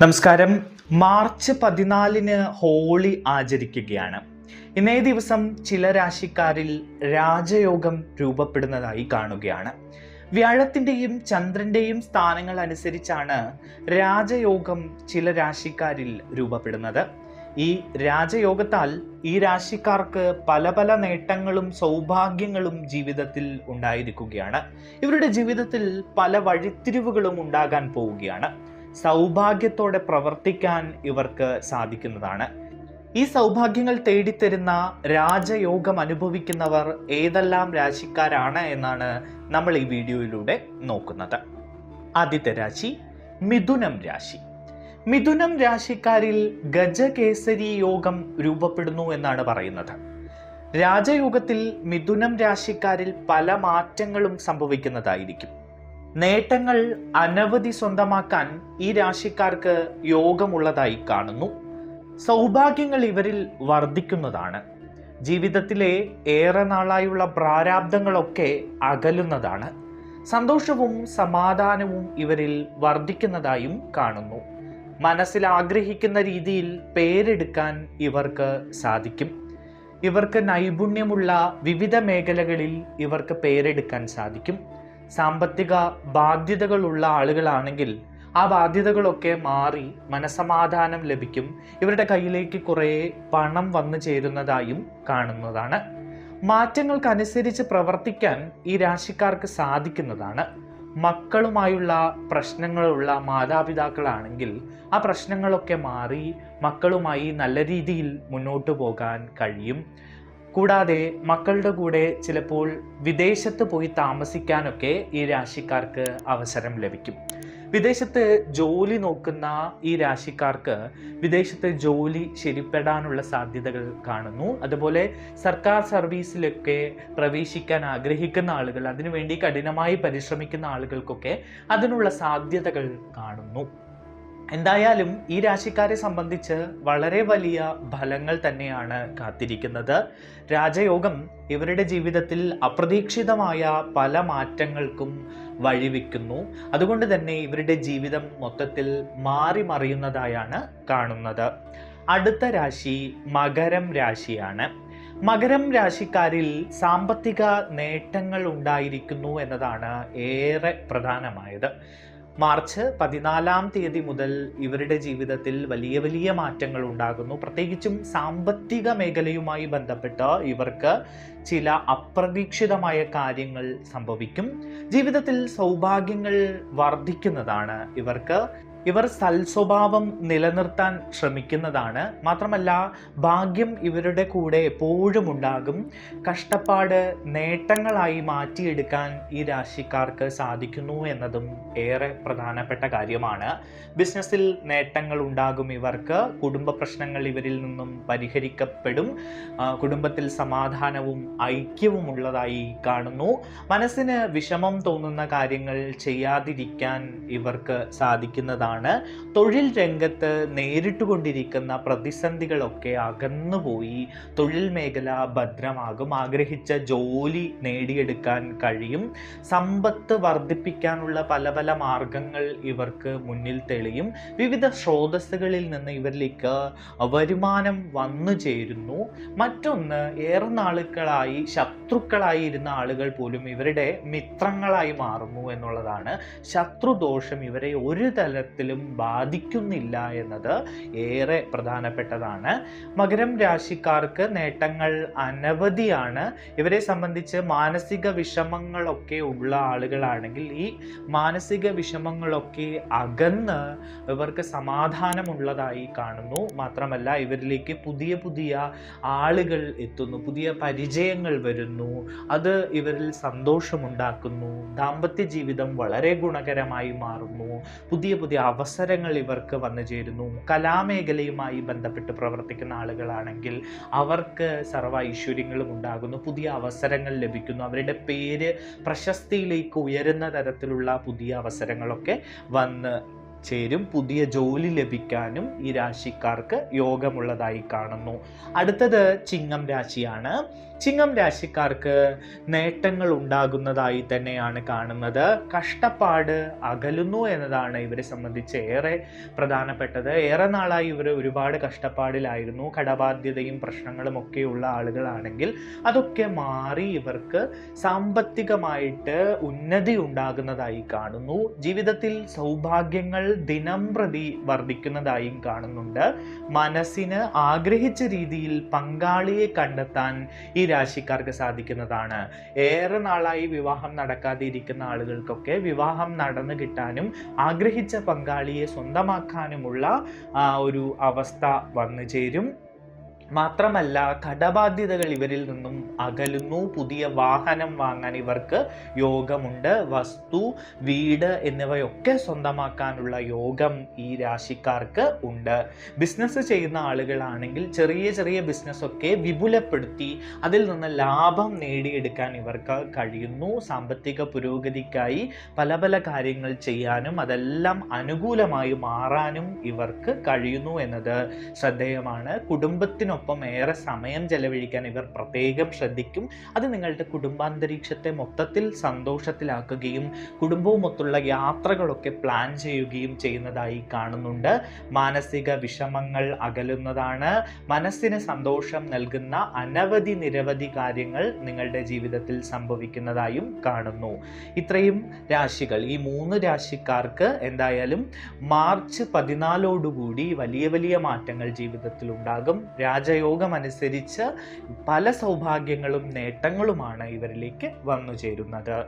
നമസ്കാരം. മാർച്ച് 14 ഹോളി ആചരിക്കുകയാണ്. ഇന്നേ ദിവസം ചില രാശിക്കാരിൽ രാജയോഗം രൂപപ്പെടുന്നതായി കാണുകയാണ്. വ്യാഴത്തിൻ്റെയും ചന്ദ്രൻ്റെയും സ്ഥാനങ്ങൾ അനുസരിച്ചാണ് രാജയോഗം ചില രാശിക്കാരിൽ രൂപപ്പെടുന്നത്. ഈ രാജയോഗത്താൽ ഈ രാശിക്കാർക്ക് പല പല നേട്ടങ്ങളും സൗഭാഗ്യങ്ങളും ജീവിതത്തിൽ ഉണ്ടായിരിക്കുകയാണ്. ഇവരുടെ ജീവിതത്തിൽ പല വഴിത്തിരിവുകളും ഉണ്ടാകാൻ പോവുകയാണ്. സൗഭാഗ്യത്തോടെ പ്രവർത്തിക്കാൻ ഇവർക്ക് സാധിക്കുന്നതാണ്. ഈ സൗഭാഗ്യങ്ങൾ തേടിത്തരുന്ന രാജയോഗം അനുഭവിക്കുന്നവർ ഏതെല്ലാം രാശിക്കാരാണ് എന്നാണ് നമ്മൾ ഈ വീഡിയോയിലൂടെ നോക്കുന്നത്. ആദ്യത്തെ രാശി മിഥുനം രാശി. മിഥുനം രാശിക്കാരിൽ ഗജകേസരി യോഗം രൂപപ്പെടുന്നു എന്നാണ് പറയുന്നത്. രാജയോഗത്തിൽ മിഥുനം രാശിക്കാരിൽ പല മാറ്റങ്ങളും സംഭവിക്കുന്നതായിരിക്കും. നേട്ടങ്ങൾ അനവധി സ്വന്തമാക്കാൻ ഈ രാശിക്കാർക്ക് യോഗമുള്ളതായി കാണുന്നു. സൗഭാഗ്യങ്ങൾ ഇവരിൽ വർദ്ധിക്കുന്നതാണ്. ജീവിതത്തിലെ ഏറെ നാളായുള്ള പ്രാരാബ്ദങ്ങളൊക്കെ അകലുന്നതാണ്. സന്തോഷവും സമാധാനവും ഇവരിൽ വർദ്ധിക്കുന്നതായും കാണുന്നു. മനസ്സിൽ ആഗ്രഹിക്കുന്ന രീതിയിൽ പേരെടുക്കാൻ ഇവർക്ക് സാധിക്കും. ഇവർക്ക് നൈപുണ്യമുള്ള വിവിധ മേഖലകളിൽ ഇവർക്ക് പേരെടുക്കാൻ സാധിക്കും. സാമ്പത്തിക ബാധ്യതകളുള്ള ആളുകളാണെങ്കിൽ ആ ബാധ്യതകളൊക്കെ മാറി മനസമാധാനം ലഭിക്കും. ഇവരുടെ കയ്യിലേക്ക് കുറേ പണം വന്നു ചേരുന്നതായും കാണുന്നതാണ്. മാറ്റങ്ങൾക്കനുസരിച്ച് പ്രവർത്തിക്കാൻ ഈ രാശിക്കാർക്ക് സാധിക്കുന്നതാണ്. മക്കളുമായുള്ള പ്രശ്നങ്ങളുള്ള മാതാപിതാക്കളാണെങ്കിൽ ആ പ്രശ്നങ്ങളൊക്കെ മാറി മക്കളുമായി നല്ല രീതിയിൽ മുന്നോട്ട് പോകാൻ കഴിയും. കൂടാതെ മക്കളുടെ കൂടെ ചിലപ്പോൾ വിദേശത്ത് പോയി താമസിക്കാനൊക്കെ ഈ രാശിക്കാർക്ക് അവസരം ലഭിക്കും. വിദേശത്ത് ജോലി നോക്കുന്ന ഈ രാശിക്കാർക്ക് വിദേശത്ത് ജോലി ശരിപ്പെടാനുള്ള സാധ്യതകൾ കാണുന്നു. അതുപോലെ സർക്കാർ സർവീസിലൊക്കെ പ്രവേശിക്കാൻ ആഗ്രഹിക്കുന്ന ആളുകൾ, അതിനുവേണ്ടി കഠിനമായി പരിശ്രമിക്കുന്ന ആളുകൾക്കൊക്കെ അതിനുള്ള സാധ്യതകൾ കാണുന്നു. എന്തായാലും ഈ രാശിക്കാരെ സംബന്ധിച്ച് വളരെ വലിയ ഫലങ്ങൾ തന്നെയാണ് കാത്തിരിക്കുന്നത്. രാജയോഗം ഇവരുടെ ജീവിതത്തിൽ അപ്രതീക്ഷിതമായ പല മാറ്റങ്ങൾക്കും വഴിവെക്കുന്നു. അതുകൊണ്ട് തന്നെ ഇവരുടെ ജീവിതം മൊത്തത്തിൽ മാറി മറിയുന്നതായാണ് കാണുന്നത്. അടുത്ത രാശി മകരം രാശിയാണ്. മകരം രാശിക്കാരിൽ സാമ്പത്തിക നേട്ടങ്ങൾ ഉണ്ടായിരിക്കുന്നു എന്നതാണ് ഏറെ പ്രധാനമായത്. മാർച്ച് 14 മുതൽ ഇവരുടെ ജീവിതത്തിൽ വലിയ വലിയ മാറ്റങ്ങൾ ഉണ്ടാകുന്നു. പ്രത്യേകിച്ചും സാമ്പത്തിക മേഖലയുമായി ബന്ധപ്പെട്ട് ഇവർക്ക് ചില അപ്രതീക്ഷിതമായ കാര്യങ്ങൾ സംഭവിക്കും. ജീവിതത്തിൽ സൗഭാഗ്യങ്ങൾ വർദ്ധിക്കുന്നതാണ്. ഇവർ സൽസ്വഭാവം നിലനിർത്താൻ ശ്രമിക്കുന്നതാണ്. മാത്രമല്ല ഭാഗ്യം ഇവരുടെ കൂടെ എപ്പോഴും ഉണ്ടാകും. കഷ്ടപ്പാട് നേട്ടങ്ങളായി മാറ്റിയെടുക്കാൻ ഈ രാശിക്കാർക്ക് സാധിക്കുന്നു എന്നതും ഏറെ പ്രധാനപ്പെട്ട കാര്യമാണ്. ബിസിനസ്സിൽ നേട്ടങ്ങൾ ഉണ്ടാകും ഇവർക്ക്. കുടുംബ പ്രശ്നങ്ങൾ ഇവരിൽ നിന്നും പരിഹരിക്കപ്പെടും. കുടുംബത്തിൽ സമാധാനവും ഐക്യവും ഉള്ളതായി കാണുന്നു. മനസ്സിന് വിഷമം തോന്നുന്ന കാര്യങ്ങൾ ചെയ്യാതിരിക്കാൻ ഇവർക്ക് സാധിക്കുന്നതാണ്. തൊഴിൽ രംഗത്ത് നേരിട്ടുകൊണ്ടിരിക്കുന്ന പ്രതിസന്ധികളൊക്കെ അകന്നുപോയി തൊഴിൽ മേഖല ഭദ്രമാകും. ആഗ്രഹിച്ച ജോലി നേടിയെടുക്കാൻ കഴിയും. സമ്പത്ത് വർദ്ധിപ്പിക്കാനുള്ള പല പല മാർഗങ്ങൾ ഇവർക്ക് മുന്നിൽ തെളിയും. വിവിധ സ്രോതസ്സുകളിൽ നിന്ന് ഇവരിലേക്ക് വരുമാനം വന്നു ചേരുന്നു. മറ്റൊന്ന്, ഏറെ നാളുകളായി ശത്രുക്കളായി ഇരുന്ന ആളുകൾ പോലും ഇവരുടെ മിത്രങ്ങളായി മാറുന്നു എന്നുള്ളതാണ്. ശത്രുദോഷം ഇവരെ ഒരു തലത്തിലും ബാധിക്കുന്നില്ല എന്നത് ഏറെ പ്രധാനപ്പെട്ടതാണ്. മകരം രാശിക്കാർക്ക് നേട്ടങ്ങൾ അനവധിയാണ്. ഇവരെ സംബന്ധിച്ച് മാനസിക വിഷമങ്ങളൊക്കെ ഉള്ള ആളുകളാണെങ്കിൽ ഈ മാനസിക വിഷമങ്ങളൊക്കെ അകന്ന് ഇവർക്ക് സമാധാനമുള്ളതായി കാണുന്നു. മാത്രമല്ല ഇവരിലേക്ക് പുതിയ പുതിയ ആളുകൾ എത്തുന്നു, പുതിയ പരിചയങ്ങൾ വരുന്നു. അത് ഇവരിൽ സന്തോഷമുണ്ടാക്കുന്നു. ദാമ്പത്യ ജീവിതം വളരെ ഗുണകരമായി മാറുന്നു. പുതിയ പുതിയ അവസരങ്ങൾ ഇവർക്ക് വന്നു ചേരുന്നു. കലാമേഖലയുമായി ബന്ധപ്പെട്ട് പ്രവർത്തിക്കുന്ന ആളുകളാണെങ്കിൽ അവർക്ക് സർവ്വ ഐശ്വര്യങ്ങളും ഉണ്ടാകുന്നു. പുതിയ അവസരങ്ങൾ ലഭിക്കുന്നു. അവരുടെ പേര് പ്രശസ്തിയിലേക്ക് ഉയരുന്ന തരത്തിലുള്ള പുതിയ അവസരങ്ങളൊക്കെ വന്ന് ചേരും. പുതിയ ജോലി ലഭിക്കാനും ഈ രാശിക്കാർക്ക് യോഗമുള്ളതായി കാണുന്നു. അടുത്തത് ചിങ്ങം രാശിയാണ്. ചിങ്ങം രാശിക്കാർക്ക് നേട്ടങ്ങൾ ഉണ്ടാകുന്നതായി തന്നെയാണ് കാണുന്നത്. കഷ്ടപ്പാട് അകലുന്നു എന്നതാണ് ഇവരെ സംബന്ധിച്ച് ഏറെ പ്രധാനപ്പെട്ടത്. ഏറെ നാളായി ഇവർ ഒരുപാട് കഷ്ടപ്പാടിലായിരുന്നു. കടബാധ്യതയും പ്രശ്നങ്ങളും ഒക്കെയുള്ള ആളുകളാണെങ്കിൽ അതൊക്കെ മാറി ഇവർക്ക് സാമ്പത്തികമായിട്ട് ഉന്നതി ഉണ്ടാകുന്നതായി കാണുന്നു. ജീവിതത്തിൽ സൗഭാഗ്യങ്ങൾ ദിനം പ്രതി വർദ്ധിക്കുന്നതായും കാണുന്നുണ്ട്. മനസ്സിന് ആഗ്രഹിച്ച രീതിയിൽ പങ്കാളിയെ കണ്ടെത്താൻ ഈ രാശിക്കാർക്ക് സാധിക്കുന്നതാണ്. ഏറെ നാളായി വിവാഹം നടക്കാതെ ഇരിക്കുന്ന ആളുകൾക്കൊക്കെ വിവാഹം നടന്നു കിട്ടാനും ആഗ്രഹിച്ച പങ്കാളിയെ സ്വന്തമാക്കാനുമുള്ള ഒരു അവസ്ഥ വന്നു ചേരും. മാത്രമല്ല, കടബാധ്യതകൾ ഇവരിൽ നിന്നും അകലുന്നു. പുതിയ വാഹനം വാങ്ങാൻ ഇവർക്ക് യോഗമുണ്ട്. വസ്തു, വീട് എന്നിവയൊക്കെ സ്വന്തമാക്കാനുള്ള യോഗം ഈ രാശിക്കാർക്ക് ഉണ്ട്. ബിസിനസ് ചെയ്യുന്ന ആളുകളാണെങ്കിൽ ചെറിയ ചെറിയ ബിസിനസ്സൊക്കെ വിപുലപ്പെടുത്തി അതിൽ നിന്ന് ലാഭം നേടിയെടുക്കാൻ ഇവർക്ക് കഴിയുന്നു. സാമ്പത്തിക പുരോഗതിക്കായി പല പല കാര്യങ്ങൾ ചെയ്യാനും അതെല്ലാം അനുകൂലമായി മാറാനും ഇവർക്ക് കഴിയുന്നു എന്നത് ശ്രദ്ധേയമാണ്. കുടുംബത്തിനൊപ്പം ഏറെ സമയം ചെലവഴിക്കാൻ ഇവർ പ്രത്യേകം ശ്രദ്ധിക്കും. അത് നിങ്ങളുടെ കുടുംബാന്തരീക്ഷത്തെ മൊത്തത്തിൽ സന്തോഷത്തിലാക്കുകയും കുടുംബവുമൊത്തുള്ള യാത്രകളൊക്കെ പ്ലാൻ ചെയ്യുകയും ചെയ്യുന്നതായി കാണുന്നുണ്ട്. മാനസിക വിഷമങ്ങൾ അകലുന്നതാണ്. മനസ്സിന് സന്തോഷം നൽകുന്ന നിരവധി കാര്യങ്ങൾ നിങ്ങളുടെ ജീവിതത്തിൽ സംഭവിക്കുന്നതായും കാണുന്നു. ഇത്രയും രാശികൾ, ഈ 3 രാശിക്കാർക്ക് എന്തായാലും മാർച്ച് 14 വലിയ വലിയ മാറ്റങ്ങൾ ജീവിതത്തിൽ ഉണ്ടാകും. രാജയോഗം അനുസരിച്ച് പല സൗഭാഗ്യങ്ങളും നേട്ടങ്ങളുമാണ് ഇവരിലേക്ക് വന്നു ചേരുന്നത്.